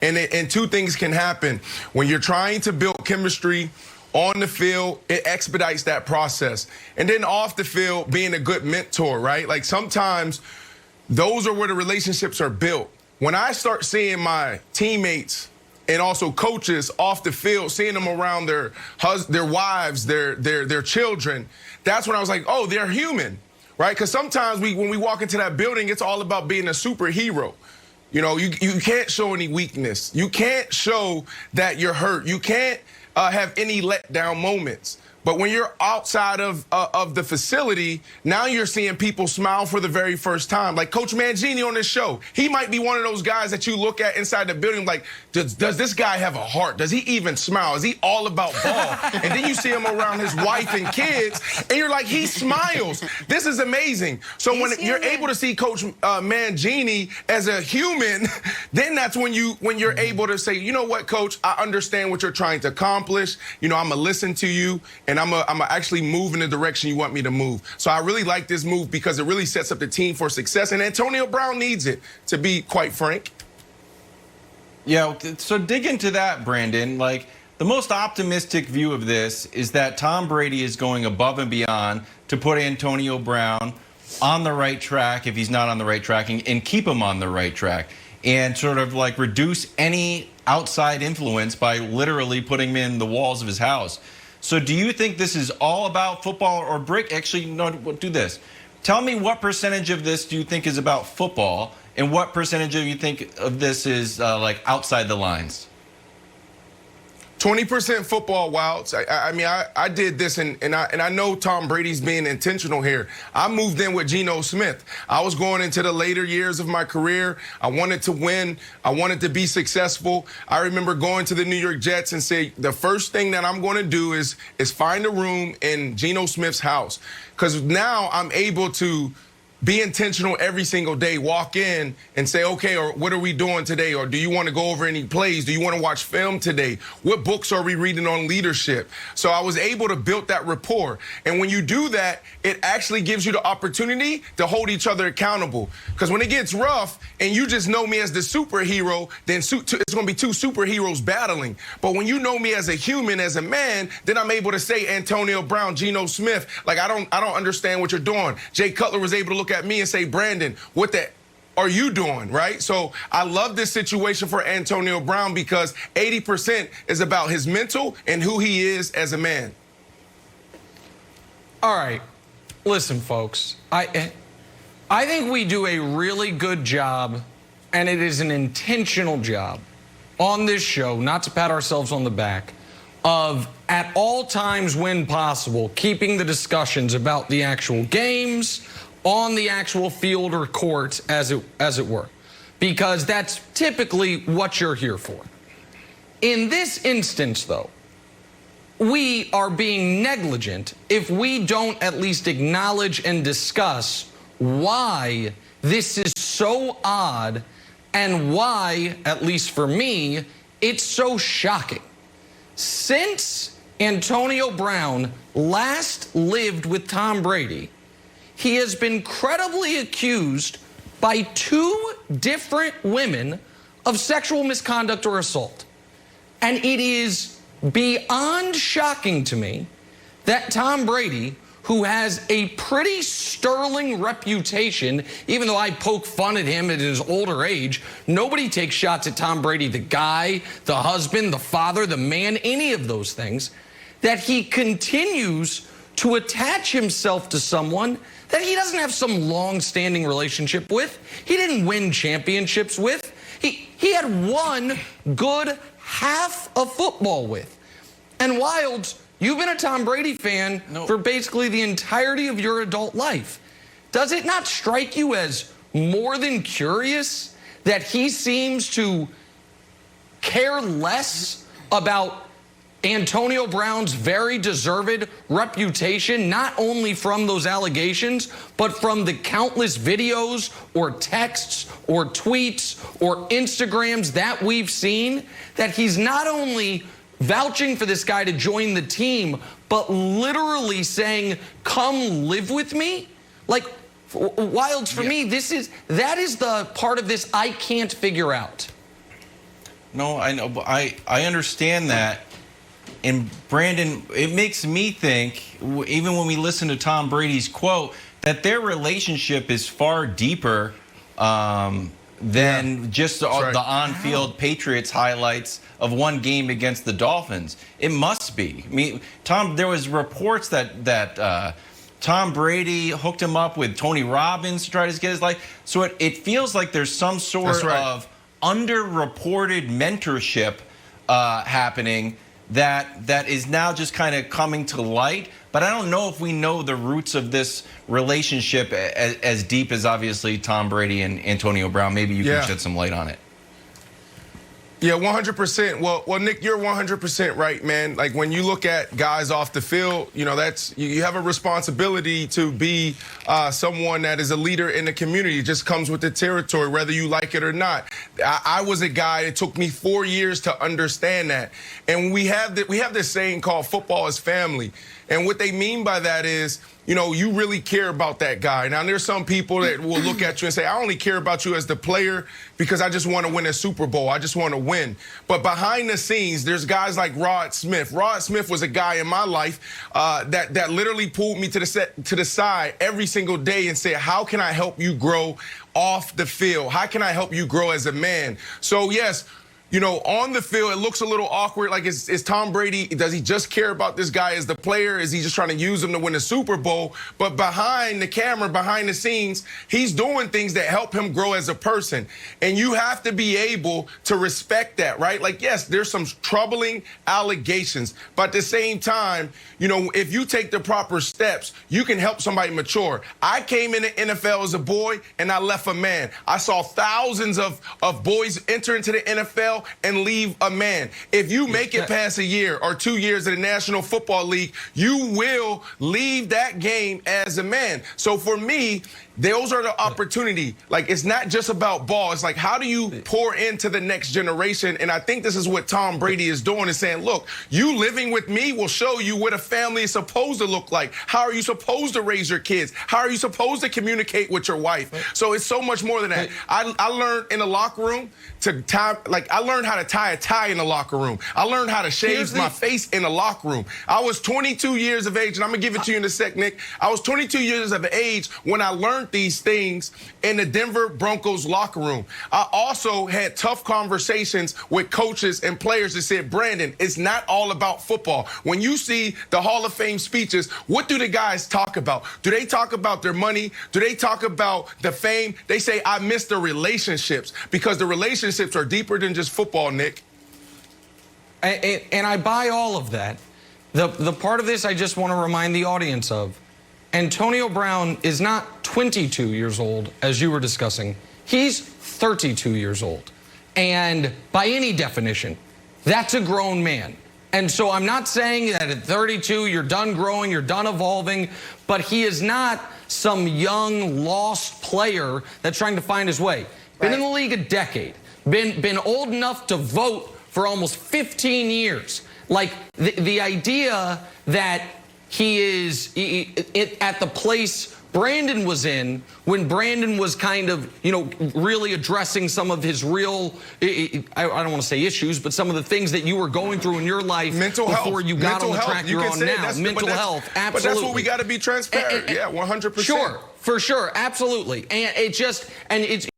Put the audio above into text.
And two things can happen. When you're trying to build chemistry on the field, it expedites that process. And then off the field, being a good mentor, right? Like sometimes those are where the relationships are built. When I start seeing my teammates and also coaches off the field, seeing them around their wives, their children, that's when I was like, oh, they're human, right? Because sometimes when we walk into that building, it's all about being a superhero. You know, you can't show any weakness. You can't show that you're hurt. You can't have any letdown moments. But when you're outside of the facility, now you're seeing people smile for the very first time. Like Coach Mangini on this show, he might be one of those guys that you look at inside the building like, does this guy have a heart? Does he even smile? Is he all about ball? And then you see him around his wife and kids, and you're like, he smiles. This is amazing. So when you're able to see Coach Mangini as a human, then that's when you're able to say, you know what, Coach, I understand what you're trying to accomplish. You know, I'm gonna listen to you. And I'm gonna actually move in the direction you want me to move. So I really like this move because it really sets up the team for success. And Antonio Brown needs it, to be quite frank. Yeah, so dig into that, Brandon. Like, the most optimistic view of this is that Tom Brady is going above and beyond to put Antonio Brown on the right track if he's not on the right track, and keep him on the right track. And sort of like reduce any outside influence by literally putting him in the walls of his house. So do you think this is all about football or brick? Actually, no, do this. Tell me what percentage of this do you think is about football, and what percentage of you think of this is like outside the lines? 20% football, Wilds. I mean, I did this, and I know Tom Brady's being intentional here. I moved in with Geno Smith. I was going into the later years of my career. I wanted to win. I wanted to be successful. I remember going to the New York Jets and say, the first thing that I'm going to do is find a room in Geno Smith's house, because now I'm able to be intentional every single day. Walk in and say, okay, or what are we doing today? Or do you want to go over any plays? Do you want to watch film today? What books are we reading on leadership? So I was able to build that rapport. And when you do that, it actually gives you the opportunity to hold each other accountable. Because when it gets rough and you just know me as the superhero, then it's going to be two superheroes battling. But when you know me as a human, as a man, then I'm able to say Antonio Brown, Geno Smith, like I don't understand what you're doing. Jay Cutler was able to look at me and say, Brandon, what the are you doing, right? So I love this situation for Antonio Brown because 80% is about his mental and who he is as a man. All right, listen, folks. I think we do a really good job, and it is an intentional job on this show, not to pat ourselves on the back, of at all times when possible, keeping the discussions about the actual games on the actual field or court, as it were, because that's typically what you're here for. In this instance, though, we are being negligent if we don't at least acknowledge and discuss why this is so odd and why, at least for me, it's so shocking. Since Antonio Brown last lived with Tom Brady, he has been credibly accused by two different women of sexual misconduct or assault. And it is beyond shocking to me that Tom Brady, who has a pretty sterling reputation, even though I poke fun at him at his older age, nobody takes shots at Tom Brady, the guy, the husband, the father, the man, any of those things, that he continues to attach himself to someone that he doesn't have some long-standing relationship with. He didn't win championships with. He had one good half of football with. And Wilds, you've been a Tom Brady fan for basically the entirety of your adult life. Does it not strike you as more than curious that he seems to care less about Antonio Brown's very deserved reputation, not only from those allegations, but from the countless videos or texts or tweets or Instagrams that we've seen, that he's not only vouching for this guy to join the team, but literally saying, come live with me? Like, Wilds, for me, that is the part of this I can't figure out. No, I know, but I understand that. And Brandon, it makes me think, even when we listen to Tom Brady's quote, that their relationship is far deeper than just the on-field Patriots highlights of one game against the Dolphins. It must be. I mean, there was reports that Tom Brady hooked him up with Tony Robbins to try to get his life. So it feels like there's some sort of underreported mentorship happening that is now just kind of coming to light. But I don't know if we know the roots of this relationship as deep as obviously Tom Brady and Antonio Brown. Maybe you can shed some light on it. Yeah, 100%. Well, Nick, you're 100% right, man. Like when you look at guys off the field, you know, you have a responsibility to be someone that is a leader in the community. It just comes with the territory, whether you like it or not. I was a guy. It took me 4 years to understand that. And we have this saying called "football is family," and what they mean by that is, you know, you really care about that guy. Now, there's some people that will look at you and say, I only care about you as the player because I just want to win a Super Bowl. I just want to win. But behind the scenes, there's guys like Rod Smith. Rod Smith was a guy in my life that literally pulled me to the side every single day and said, how can I help you grow off the field? How can I help you grow as a man? So, yes, you know, on the field, it looks a little awkward. Like, is Tom Brady, does he just care about this guy as the player? Is he just trying to use him to win a Super Bowl? But behind the camera, behind the scenes, he's doing things that help him grow as a person. And you have to be able to respect that, right? Like, yes, there's some troubling allegations. But at the same time, you know, if you take the proper steps, you can help somebody mature. I came in the NFL as a boy, and I left a man. I saw thousands of boys enter into the NFL and leave a man. If you make it past a year or 2 years in the National Football League, you will leave that game as a man. So for me, those are the opportunity. Like, it's not just about ball. It's like, how do you pour into the next generation? And I think this is what Tom Brady is doing, is saying, look, you living with me will show you what a family is supposed to look like. How are you supposed to raise your kids? How are you supposed to communicate with your wife? So it's so much more than that. I learned in the locker room to tie, like, I learned how to tie a tie in the locker room. I learned how to shave my face in the locker room. I was 22 years of age, and I'm going to give it to you in a sec, Nick. I was 22 years of age when I learned these things in the Denver Broncos locker room. I also had tough conversations with coaches and players that said, Brandon, it's not all about football. When you see the Hall of Fame speeches, what do the guys talk about? Do they talk about their money? Do they talk about the fame? They say, I miss the relationships, because the relationships are deeper than just football, Nick. And I buy all of that. The part of this I just want to remind the audience of, Antonio Brown is not 22 years old, as you were discussing. He's 32 years old. And by any definition, that's a grown man. And so I'm not saying that at 32 you're done growing, you're done evolving, but he is not some young, lost player that's trying to find his way. Been in the league a decade, been old enough to vote for almost 15 years. Like, the idea that he is at the place Brandon was in when Brandon was kind of, you know, really addressing some of his real, I don't want to say issues, but some of the things that you were going through in your life before you got on the track you're on now. Mental health, absolutely. But that's what we got to be transparent. Yeah, 100%. Sure, for sure, absolutely. And it's